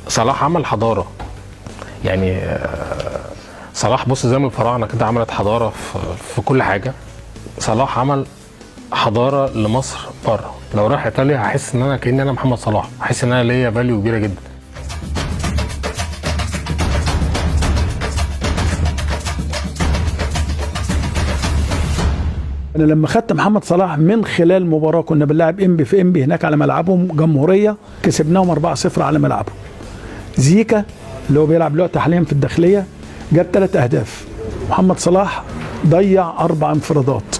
صلاح عمل حضاره يعني. صلاح بص زي ما الفراعنه كده عملت حضاره في كل حاجه. صلاح عمل حضاره لمصر بره. لو راح ايطاليا هحس ان انا كاني انا محمد صلاح، هحس ان انا ليا فاليو كبيره جدا. انا لما خدت محمد صلاح من خلال مباراه كنا بنلعب انبي في انبي هناك على ملعبهم جمهوريه، كسبناهم 4-0 على ملعبهم. زيكا اللي هو بيلعب دلوقتي حاليا في الداخليه جاب 3 اهداف، محمد صلاح ضيع 4 انفرادات.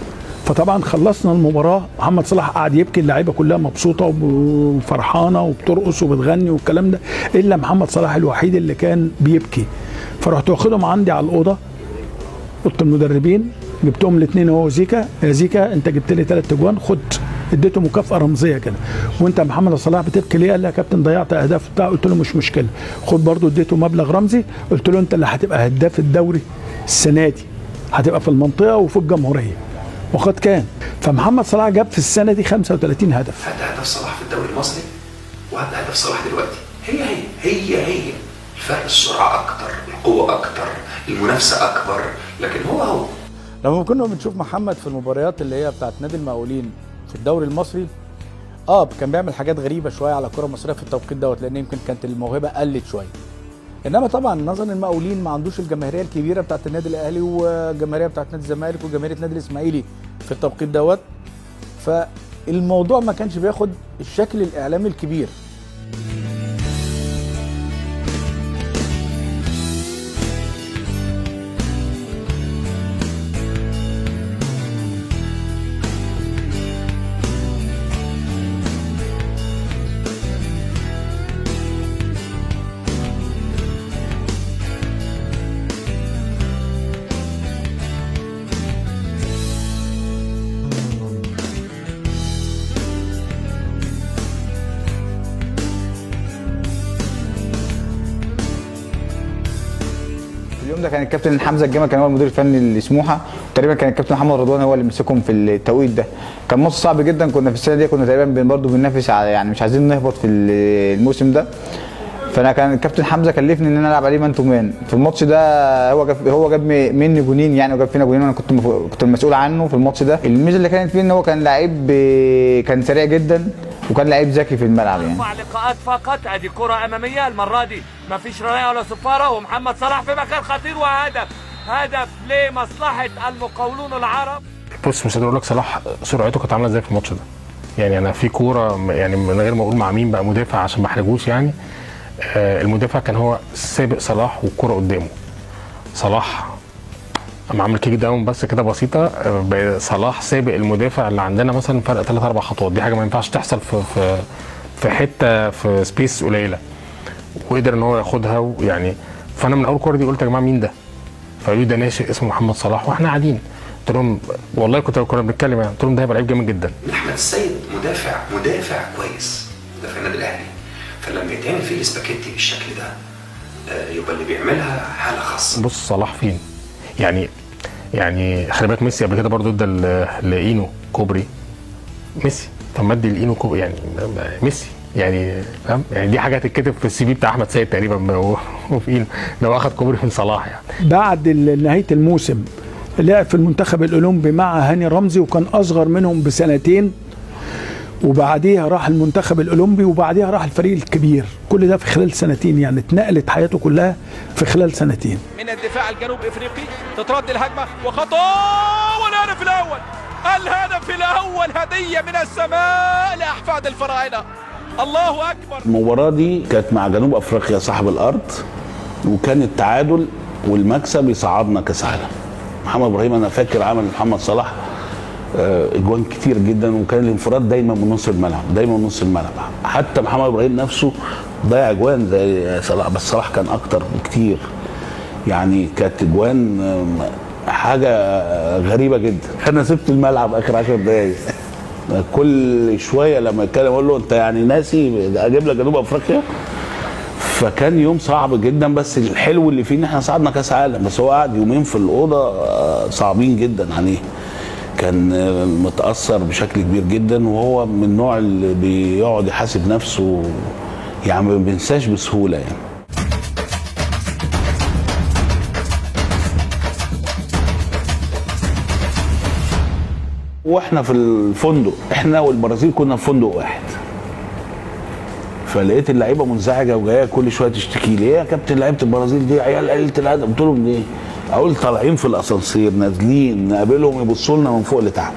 فطبعا خلصنا المباراه محمد صلاح قعد يبكي، اللعيبه كلها مبسوطه وفرحانه وبترقص وبتغني والكلام ده، الا محمد صلاح الوحيد اللي كان بيبكي. فرحت واخدهم عندي على اوضه المدربين، جبتهم الاثنين هو وزيكا. يا زيكا انت جبت لي 3 اجوان، خد. اديته مكافاه رمزيه كده. وانت يا محمد صلاح بتبكي ليه؟ قال لي يا كابتن ضيعت اهداف بتاع. قلت له مش مشكله، خد برضه. اديته مبلغ رمزي، قلت له انت اللي هتبقى هداف الدوري السنه دي، هتبقى في المنطقه وفي الجمهوريه. وقد كان. فمحمد صلاح جاب في السنه دي 35 هدف. هدف صلاح في الدوري المصري وهدف صلاح دلوقتي هي الفرق السرعه اكتر، القوه اكتر، المنافسه اكبر، لكن هو لما كنا بنشوف محمد في المباريات اللي هي بتاعت نادي المقاولين في الدوري المصري، كان بيعمل حاجات غريبه شويه على الكره المصريه في التوقيت دوت، لان يمكن كانت الموهبه قلت شويه. انما طبعا نظرا المقاولين ما عندوش الجماهيريه الكبيره بتاعت النادي الاهلي والجماهيريه بتاعت نادي الزمالك وجماهيريه نادي الاسماعيلي في التوقيت دوت، فالموضوع ما كانش بياخد الشكل الاعلامي الكبير. اليوم ده كان الكابتن حمزه الجمل كان هو المدير الفني لسموحه، تقريبا كان الكابتن محمد رضوان هو اللي مسكهم في التوقيت ده. كان ماتش صعب جدا، كنا في السنه دي كنا تقريبا برضه بننافس على يعني مش عايزين نهبط في الموسم ده. فانا كان الكابتن حمزه كلفني ان انا العب عليه مان تو مان في الماتش ده. هو جاب مني جونين يعني، وجاب فينا جونين، وانا كنت المسؤول عنه في الماتش ده. الميزه اللي كانت فيه ان هو كان لعيب كان سريع جدا، وكان لعيب ذكي في الملعب يعني. 4 لقاءات فقط، ادي كره اماميه المره دي ما فيش رمايه ولا صفاره، ومحمد صلاح في مكان خطير هدف لمصلحه المقاولون العرب. بص مش هقول لك صلاح سرعته كانت عامله ازاي في الماتش ده. يعني انا في كوره يعني من غير ما اقول مع مين بقى مدافع عشان ما احرجوش يعني، المدافع كان هو سابق صلاح والكره قدامه. صلاح اما عمل كيك داون بس كده بسيطه، صلاح سابق المدافع اللي عندنا مثلا فرق 3-4 خطوات. دي حاجه ما ينفعش تحصل في حته في سبيس قليله، وقدر ان هو ياخدها ويعني. فانا من اول كوره دي قلت يا جماعه مين ده؟ فقالوا لي ده ناشئ اسمه محمد صلاح، واحنا قاعدين قلت لهم والله كنا بنتكلم يعني، قلت لهم ده هيبقى لعيب جامد جدا. احمد السيد مدافع كويس، مدافع النادي الاهلي، فلما يتعمل فيه الاسباجيتي بالشكل ده يبقى اللي بيعملها حاله خاصه. بص صلاح فين؟ يعني خلي بالك ميسي قبل كده برضه ادى لاينو كوبري. ميسي طب ما ادي لاينو كوبري يعني ميسي يعني، فاهم؟ يعني دي حاجه هتتكتب في السي في بتاع احمد سيد تقريبا وفي اينو لو اخد كوبري من صلاح يعني. بعد نهايه الموسم لعب في المنتخب الاولمبي مع هاني رمزي، وكان اصغر منهم بسنتين، وبعديها راح المنتخب الاولمبي، وبعديها راح الفريق الكبير. كل ده في خلال سنتين، يعني اتنقلت حياته كلها في خلال سنتين. من الدفاع الجنوب افريقي تترد الهجمه وخطا، الهدف الاول هديه من السماء لاحفاد الفراعنه. الله اكبر. المباراه دي كانت مع جنوب افريقيا صاحب الارض، وكان التعادل والمكسب يصعدنا كاس عالم. محمد ابراهيم انا فاكر عمل محمد صلاح اجوان كتير جدا، وكان الانفراد دايما من نص الملعب، حتى محمد ابراهيم نفسه ضيع اجوان زي صلاح، بس صلاح كان اكتر بكتير يعني. كانت اجوان حاجه غريبه جدا. انا سبت الملعب اخر 10 دقايق كل شويه لما يتكلم اقول له انت يعني ناسي اجيب لك جنوب افريقيا. فكان يوم صعب جدا، بس الحلو اللي فيه ان احنا صعدنا كاس عالم. بس هو قعد يومين في الاوضه صعبين جدا عليه، كان متاثر بشكل كبير جدا، وهو من النوع اللي بيقعد يحاسب نفسه يعني ما بنساش بسهوله يعني. واحنا في الفندق، احنا والبرازيل كنا في فندق واحد، فلقيت اللعيبه منزعجه وجايه كل شويه تشتكي لي: ايه يا كابتن لعيبه البرازيل دي عيال قليله الادب؟ قلت لهم ليه؟ اقول طالعين في الاسانسير نازلين نقابلهم يبصوا لنا من فوق لتحت.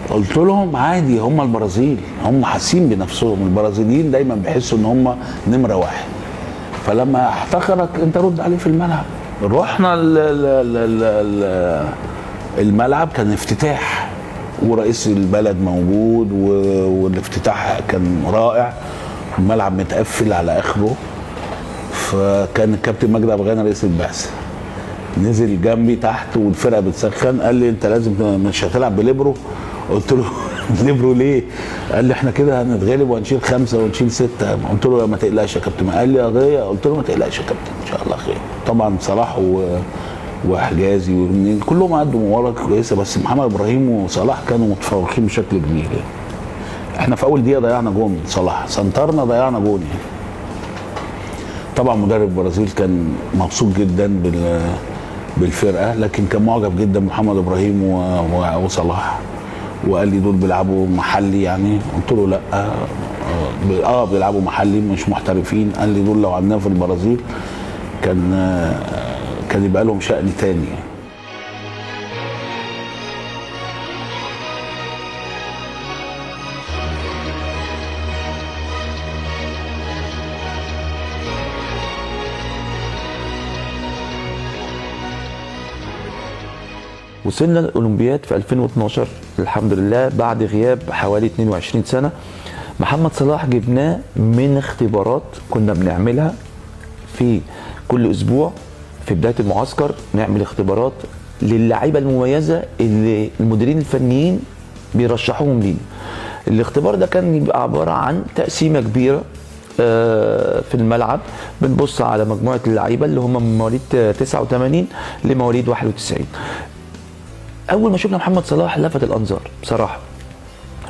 قلت لهم عادي، هم البرازيل، هم حاسين بنفسهم، البرازيليين دايما بيحسوا ان هم نمره واحد، فلما احتقرك انت رد عليه في الملعب. رحنا الملعب كان افتتاح ورئيس البلد موجود والافتتاح كان رائع، الملعب متقفل على اخره، فكان الكابتن مجدي أبو غانم رئيس البعثه نزل جنبي تحت والفرقه بتسخن، قال لي: انت لازم مش هتلعب بليبرو. قلت له: ليبرو ليه؟ قال لي: احنا كده هنتغلب وهنشيل 5 ونشيل 6. قلت له: ما تقلقش يا كابتن. قال لي: يا غيه. قلت له: ما تقلقش يا كابتن، ان شاء الله خير. طبعا صلاح وحجازي كلهم عدوا مباراه كويسه، بس محمد ابراهيم وصلاح كانوا متفوقين بشكل كبير يعني. احنا في اول دقيقه ضيعنا جون صلاح، سنترنا ضيعنا جون يعني. طبعا مدرب البرازيل كان مبسوط جدا بالفرقه، لكن كان معجب جدا بمحمد ابراهيم وصلاح، وقال لي: دول بيلعبوا محلي يعني. قلت له: لا، بيلعبوا محلي مش محترفين. قال لي: دول لو عندنا في البرازيل كان يبقى لهم شأن تاني يعني. وصلنا الأولمبياد في 2012 الحمد لله بعد غياب حوالي 22 سنة. محمد صلاح جبناه من اختبارات كنا بنعملها في كل أسبوع في بداية المعسكر، نعمل اختبارات للعيبة المميزة اللي المديرين الفنيين بيرشحوهم لينا. الاختبار ده كان يبقى عبارة عن تقسيمة كبيرة في الملعب، بنبص على مجموعة اللعيبة اللي هم من مواليد 89 لمواليد 91. اول ما شفنا محمد صلاح لفت الانظار بصراحه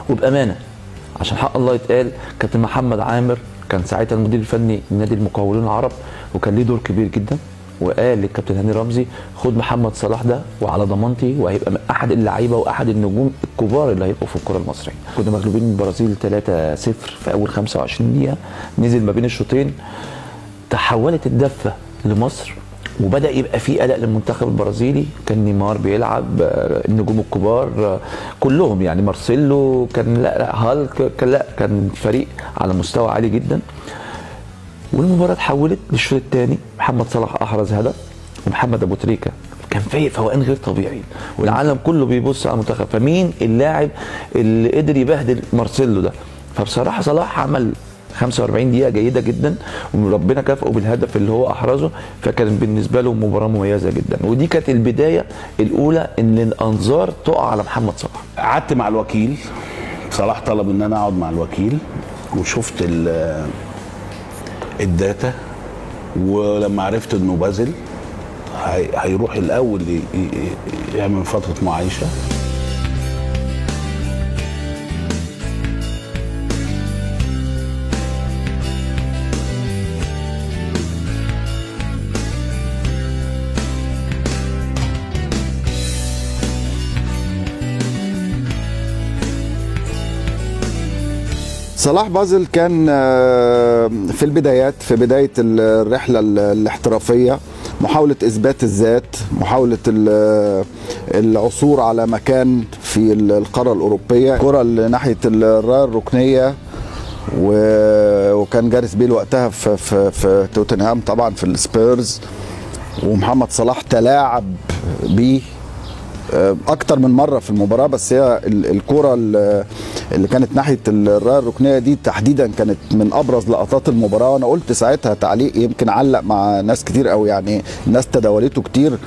وبامانه، عشان حق الله يتقال. كابتن محمد عامر كان ساعتها المدير الفني لنادي المقاولون العرب، وكان ليه دور كبير جدا، وقال للكابتن هاني رمزي: خد محمد صلاح ده وعلى ضمانتي، وهيبقى من احد اللعيبه واحد النجوم الكبار اللي هيبقوا في الكره المصريه. كنا مغلوبين من البرازيل 3-0 في اول 25 دقيقه، نزل ما بين الشوطين تحولت الدفه لمصر، وبدا يبقى في قلق للمنتخب البرازيلي. كان نيمار بيلعب، النجوم الكبار كلهم يعني، مارسيلو كان هالك كان فريق على مستوى عالي جدا. والمباراه اتحولت للشوط الثاني، محمد صلاح احرز هدف، ومحمد ابو تريكه كان فايق فوقان غير طبيعي، والعالم كله بيبص على المنتخب، فمين اللاعب اللي قدر يبهدل مارسيلو ده؟ فبصراحه صلاح عمل 45 دقيقة جيدة جدا، وربنا كافئه بالهدف اللي هو أحرزه، فكان بالنسبة له مباراة مميزة جدا. ودي كانت البداية الأولى إن الأنظار تقع على محمد صلاح. قعدت مع الوكيل، صلاح طلب إن أنا أقعد مع الوكيل، وشفت الداتا، ولما عرفت إنه بازل هيروح الأول يعمل فترة معايشة. صلاح بازل كان في البدايات، في بداية الرحلة الاحترافية، محاولة إثبات الذات، محاولة العثور على مكان في القارة الأوروبية، كرة ناحية الراية الركنية، وكان جاريث بيل وقتها في توتنهام طبعا في السبيرز، ومحمد صلاح تلاعب بيه اكتر من مره في المباراه. بس هي الكره اللي كانت ناحيه الرايه الركنيه دي تحديدا كانت من ابرز لقطات المباراه، وانا قلت ساعتها تعليق يمكن علق مع ناس كتير قوي، يعني الناس تداولته كتير.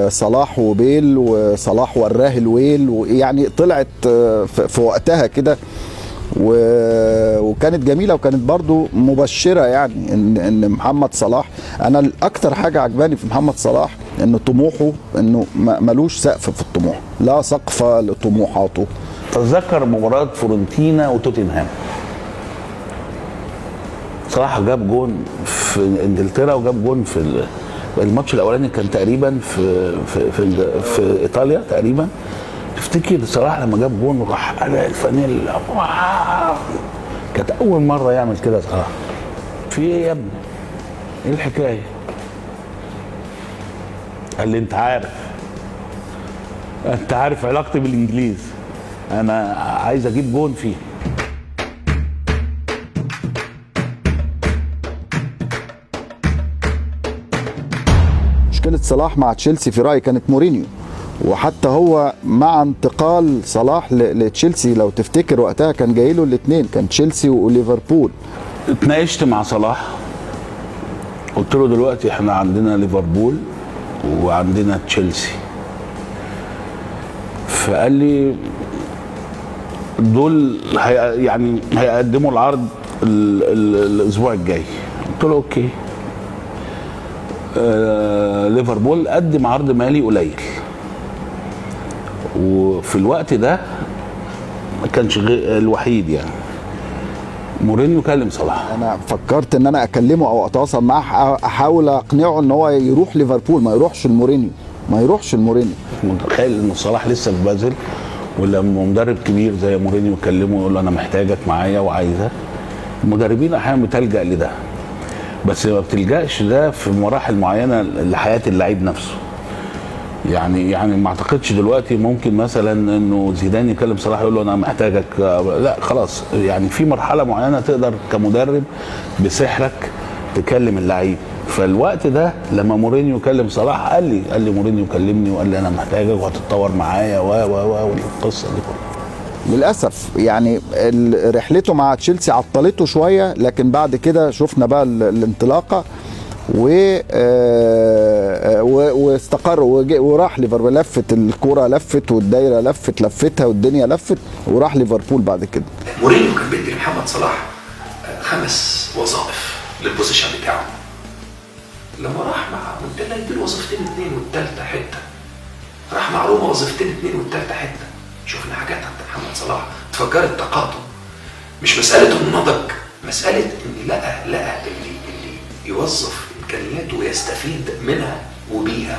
صلاح وبيل، وصلاح وراه الويل، ويعني طلعت في وقتها كده، وكانت جميله، وكانت برضو مبشره، يعني ان محمد صلاح، انا الاكتر حاجه عجباني في محمد صلاح انه طموحه، انه ملوش سقف في الطموح، لا سقف لطموحاته. تذكر مباراه فورنتينا وتوتنهام، صلاح جاب جون في انجلترا وجاب جون في الماتش الاولاني كان تقريبا في ايطاليا تقريبا. تفتكر صلاح لما جاب جون وراح قلع الفانيلا، كانت اول مره يعمل كده صلاح. في ايه يا ابني؟ ايه الحكايه؟ قال لي انت عارف علاقتي بالانجليز، انا عايز اجيب جون فيه. مشكلة صلاح مع تشيلسي في رأيي كانت مورينيو، وحتى هو مع انتقال صلاح لتشيلسي لو تفتكر وقتها كان جاي له الاثنين، كان تشيلسي وليفربول. اتناقشت مع صلاح قلت له دلوقتي احنا عندنا ليفربول وعندنا تشيلسي، فقال لي دول هيقدموا العرض الاسبوع الجاي. قلت له اوكي. ليفربول قدم عرض مالي قليل، وفي الوقت ده ما كانش الوحيد يعني. مورينيو كلم صلاح. انا فكرت ان انا اكلمه او اتواصل معاه احاول اقنعه ان هو يروح ليفربول، ما يروحش المورينيو. متخيل ان صلاح لسه في بازل، ولما مدرب كبير زي مورينيو يكلمه يقول له انا محتاجك معايا وعايزك. المدربين احيانا بتلجأ لده، بس ما بتلجأش ده في مراحل معينه لحياه اللعيب نفسه. يعني ما اعتقدش دلوقتي ممكن مثلا انه زيدان يكلم صلاح يقول له انا محتاجك، لا خلاص. يعني في مرحله معينه تقدر كمدرب بسحرك تكلم اللعيب. فالوقت ده لما مورينيو كلم صلاح قال لي مورينيو كلمني وقال لي انا محتاجك وهتتطور معايا والقصه دي كلها. للاسف يعني رحلته مع تشيلسي عطلته شويه، لكن بعد كده شفنا بقى الانطلاقه واستقر وراح ليفربول. لفت الكرة، لفت والدايره لفتها والدنيا لفت وراح ليفربول بعد كده. مورينيو كان بيدي لمحمد صلاح 5 وظائف للبوزيشن بتاعه. لما راح مع مونتلا يديله وظيفتين 2 والثالثه حته. راح مع روما وظيفتين 2 والثالثه حته. شفنا حاجات عند محمد صلاح تفجرت طاقاته. مش مساله انه نضج، مساله ان لقى اللي يوظف امكانياته ويستفيد منها وبيها.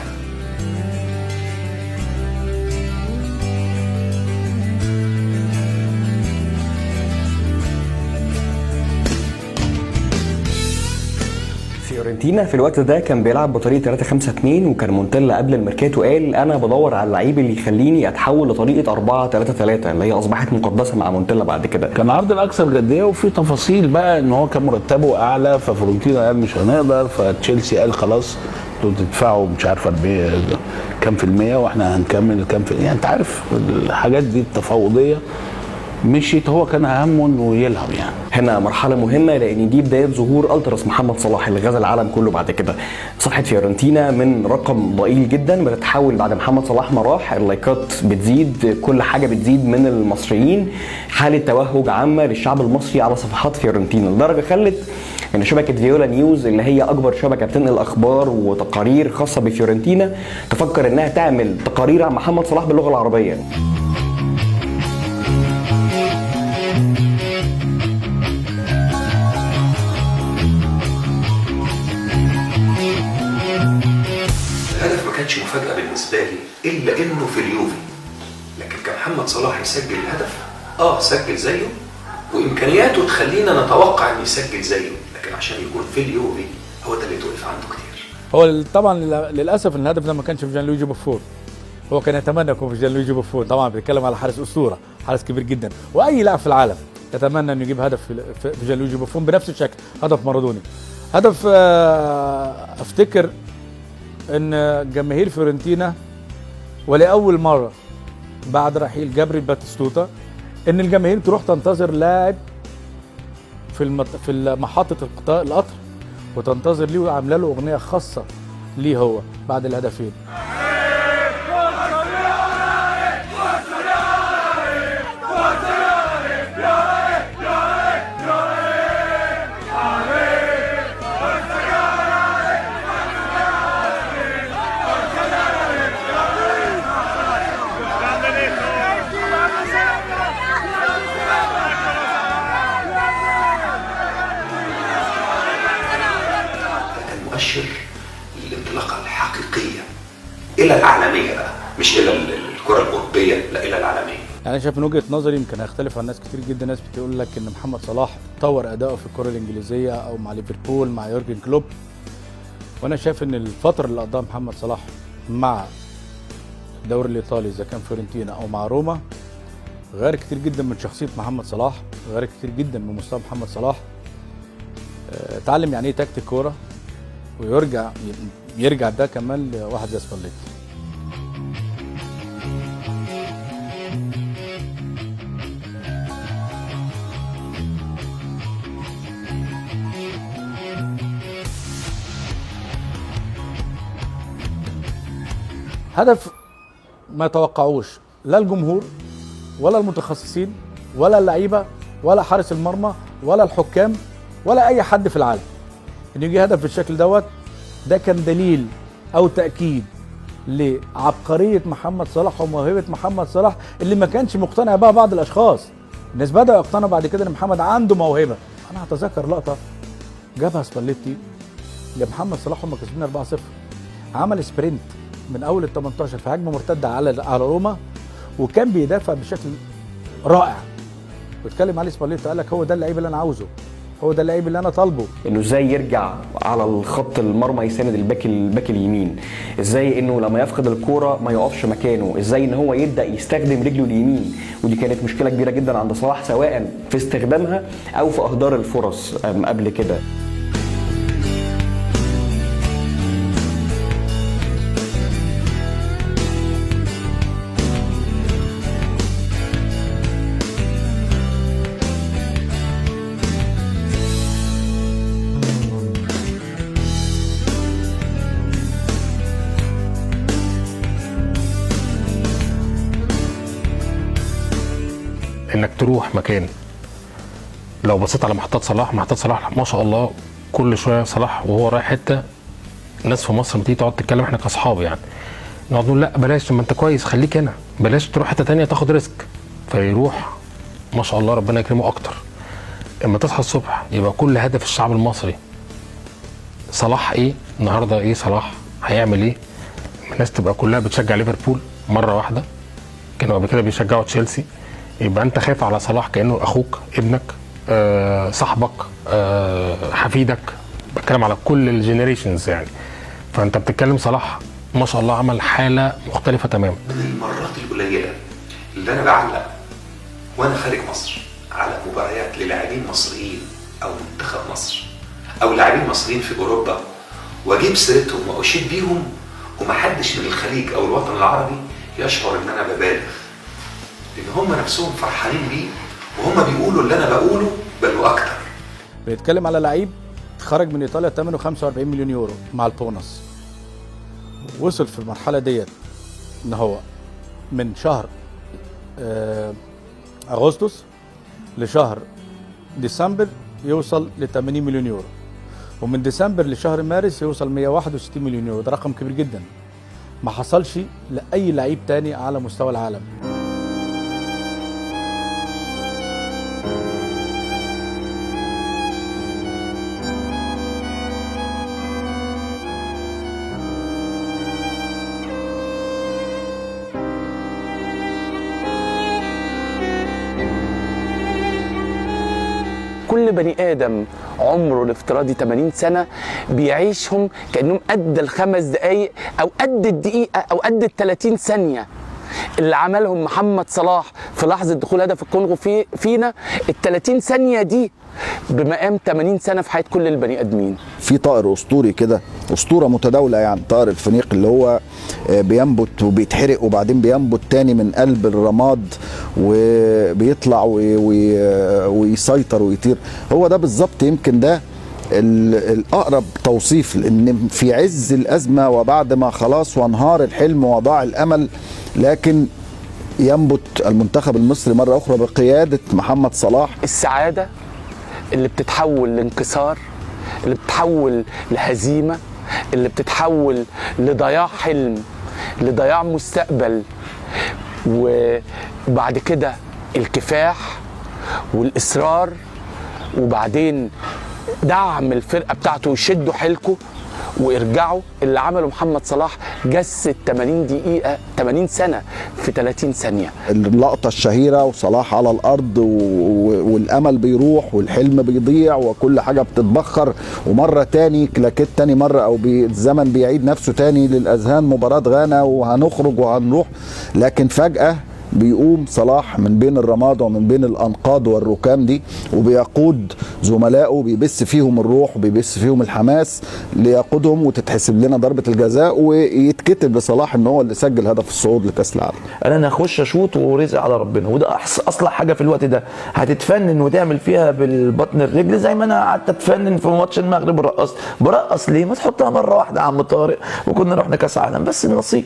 فيورنتينا في الوقت ده كان بيلعب بطريقه 3-5-2، وكان مونتلا قبل الميركاتو قال انا بدور على اللعيب اللي يخليني اتحول لطريقه 4-3-3 اللي هي اصبحت مقدسه مع مونتلا بعد كده. كان عرض الاكثر جديه وفي تفاصيل بقى ان هو كان مرتبه اعلى، ففلورنتينا قال مش هنقدر، فتشيلسي قال خلاص انتوا تدفعوا مش عارف كام في المية واحنا هنكمل كام في يعني انت عارف الحاجات دي التفاوضيه مشيت. هو كان همه انه يلعب يعني. هنا مرحله مهمه لان دي بدايه ظهور التراس محمد صلاح اللي غزا العالم كله بعد كده. صفحه فيورنتينا من رقم ضئيل جدا بتتحول بعد محمد صلاح ما راح، اللايكات بتزيد، كل حاجه بتزيد من المصريين، حاله توهج عامه للشعب المصري على صفحات فيورنتينا لدرجه خلت ان شبكه فيولا نيوز اللي هي اكبر شبكه بتنقل اخبار وتقارير خاصه بفيورنتينا تفكر انها تعمل تقارير عن محمد صلاح باللغه العربيه. الهدف ما كانش مفاجأة بالنسبة لي إلا إنه في اليوفي، لكن كمحمد صلاح يسجل الهدف سجل زيه وإمكانياته تخلينا نتوقع إنه يسجل زيه، لكن عشان يكون في اليوفي هو ده اللي توقف عنده كتير. هو طبعا للأسف الهدف ده ما كانش في جانلويجي بوفون، هو كان يتمنى يكون في جانلويجي بوفون. طبعا بيتكلم على حارس أسطورة، حارس كبير جدا، وأي لاعب في العالم يتمنى إنه يجيب هدف في جانلويجي بوفون بنفس الشكل، هدف مارادوني. هدف أفتكر ان جماهير فيورنتينا ولأول مرة بعد رحيل جابريل باتيستوتا ان الجماهير تروح تنتظر لاعب في محطة القطر وتنتظر ليه وعامله له اغنية خاصة ليه هو بعد الهدفين. يبشر الانطلاقه الحقيقيه الى العالميه بقى، مش الى الكره الاوروبيه، لا الى العالميه. يعني انا شايف من وجهه نظري يمكن هيختلف عن ناس كتير جدا. ناس بتقول لك ان محمد صلاح طور اداؤه في الكره الانجليزيه او مع ليفربول مع يورجن كلوب، وانا شايف ان الفتره اللي قضاها محمد صلاح مع الدوري الايطالي اذا كان فيورنتينا او مع روما غير كتير جدا من شخصيه محمد صلاح، غير كتير جدا من مستوى محمد صلاح. اتعلم يعني ايه تكتيك كوره، ويرجع ده كمان لواحد زي سباليتي. هدف ما يتوقعوش لا الجمهور ولا المتخصصين ولا اللعيبه ولا حارس المرمى ولا الحكام ولا اي حد في العالم ان يجي هدف بالشكل دوت. ده كان دليل او تاكيد لعبقريه محمد صلاح وموهبه محمد صلاح اللي ما كانش مقتنع بها بعض الاشخاص. الناس بدأوا يقتنعوا بعد كده ان محمد عنده موهبه. انا هتذكر لقطه جابها سباليتي لمحمد صلاح وهم كسبين 4-0، عمل سبرنت من اول ال 18 في هجمه مرتده على روما وكان بيدافع بشكل رائع. واتكلم عليه سباليتي قال لك هو ده اللعيب اللي انا عاوزه، هو ده اللعيب اللي انا طالبه. انه ازاي يرجع على الخط المرمى يساند الباك اليمين، ازاي انه لما يفقد الكوره ما يقفش مكانه، ازاي ان هو يبدا يستخدم رجله اليمين. ودي كانت مشكله كبيره جدا عند صلاح سواء في استخدامها او في اهدار الفرص قبل كده. انك تروح مكان. لو بصيت على محطات صلاح ما شاء الله كل شويه صلاح وهو رايح حته الناس في مصر بتيجي تقعد تتكلم احنا كاصحاب يعني نقعد نقول لا بلاش، ما انت كويس خليك هنا، بلاش تروح حته ثانيه تاخد ريسك. فيروح ما شاء الله ربنا يكرمه اكتر. اما تصحى الصبح يبقى كل هدف الشعب المصري صلاح ايه النهارده، ايه صلاح هيعمل ايه. الناس تبقى كلها بتشجع ليفربول مره واحده، كانوا قبل كده بيشجعوا تشيلسي. يبقى انت خايف على صلاح كانه اخوك، ابنك، صاحبك، حفيدك. بتكلم على كل الجينيريشنز يعني. فانت بتتكلم صلاح ما شاء الله عمل حاله مختلفه تماما. من المرات القليله اللي انا بعلق وانا خارج مصر على مباريات للاعبين مصريين او منتخب مصر او لاعبين مصريين في اوروبا واجيب سيرتهم واشيد بيهم ومحدش من الخليج او الوطن العربي يشعر ان انا ببالغ، لان هم نفسهم فرحانين بيه وهم بيقولوا اللي انا بقوله بل واكتر. بيتكلم على لعيب خرج من ايطاليا ثمنه 45 مليون يورو مع البونص، وصل في المرحله ديت ان هو من شهر اغسطس لشهر ديسمبر يوصل ل 80 مليون يورو، ومن ديسمبر لشهر مارس يوصل 161 مليون يورو. ده رقم كبير جدا ما حصلش لاي لعيب تاني على مستوى العالم. كل بني آدم عمره الافتراضي 80 سنة بيعيشهم كأنهم قد الخمس دقايق أو قد الدقيقة أو قد ال30 ثانية اللي عملهم محمد صلاح في لحظة دخول هدف الكونغو فينا. ال30 ثانية دي بمقام 80 سنة في حياة كل البني آدمين. في طائر أسطوري كده، أسطورة متداولة يعني، طائر الفينيق اللي هو بينبت وبيتحرق وبعدين بينبت تاني من قلب الرماد وبيطلع ويسيطر ويطير. هو ده بالظبط، يمكن ده الأقرب توصيف، لأن في عز الأزمة وبعد ما خلاص وانهار الحلم وضاع الأمل، لكن ينبت المنتخب المصري مرة أخرى بقيادة محمد صلاح. السعادة اللي بتتحول لانكسار، اللي بتتحول لهزيمة، اللي بتتحول لضياع حلم، لضياع مستقبل، وبعد كده الكفاح والإصرار، وبعدين دعم الفرقه بتاعته وشدوا حيلكم وارجعوا. اللي عمله محمد صلاح جسد 80 دقيقه 80 سنه في 30 ثانيه. اللقطة الشهيرة وصلاح على الأرض والأمل بيروح والحلم بيضيع وكل حاجة بتتبخر، ومرة تاني كلاكيت تاني مرة أو الزمن بيعيد نفسه تاني للأذهان، مباراة غانا وهنخرج وهنروح، لكن فجأة بيقوم صلاح من بين الرماد ومن بين الأنقاض والركام دي وبيقود زملائه، بيبث فيهم الروح وبيبث فيهم الحماس ليقودهم، وتتحسب لنا ضربة الجزاء ويتكتب لصلاح ان هو اللي سجل هدف الصعود لكأس العالم. انا هخش اشوط ورزق على ربنا، وده اصلح حاجه في الوقت ده. هتتفنن وتعمل فيها بالبطن الرجل زي ما انا قعدت اتفنن في ماتش المغرب ورقصت. برقص ليه؟ ما تحطها مره واحده يا عم طارق وكنا رحنا كاس عالم، بس النصيب.